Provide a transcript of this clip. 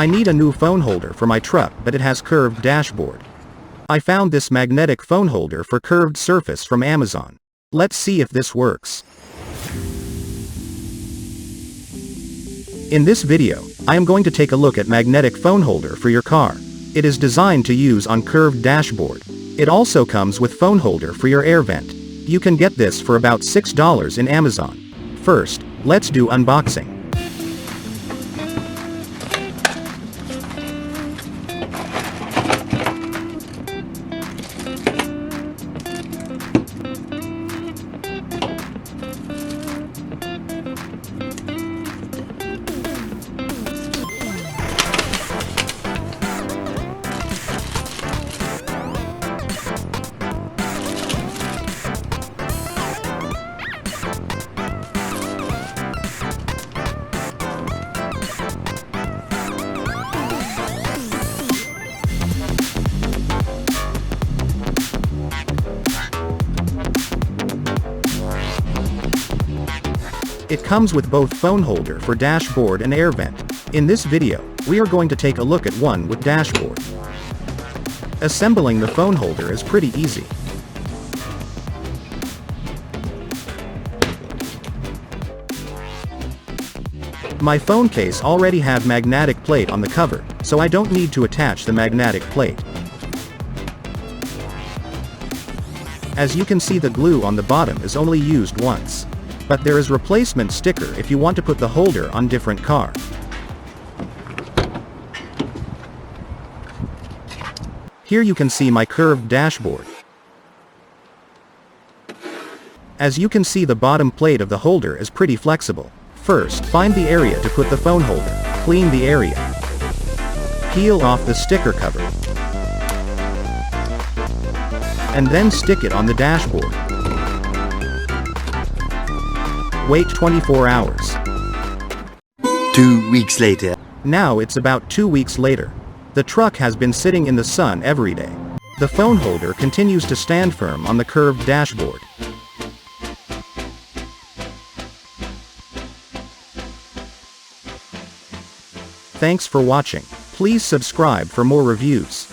I need a new phone holder for my truck, but it has curved dashboard. I found this magnetic phone holder for curved surface from Amazon. Let's see if this works. In this video, I am going to take a look at magnetic phone holder for your car. It is designed to use on curved dashboard. It also comes with phone holder for your air vent. You can get this for about $6 in Amazon. First, let's do unboxing. It comes with both phone holder for dashboard and air vent. In this video, we are going to take a look at one with dashboard. Assembling the phone holder is pretty easy. My phone case already had magnetic plate on the cover, so I don't need to attach the magnetic plate. As you can see, the glue on the bottom is only used once. But there is replacement sticker if you want to put the holder on different car. Here you can see my curved dashboard. As you can see, the bottom plate of the holder is pretty flexible. First, find the area to put the phone holder. Clean the area. Peel off the sticker cover. And then stick it on the dashboard. Wait 24 hours. 2 weeks later. Now it's about 2 weeks later. The truck has been sitting in the sun every day. The phone holder continues to stand firm on the curved dashboard. Thanks for watching. Please subscribe for more reviews.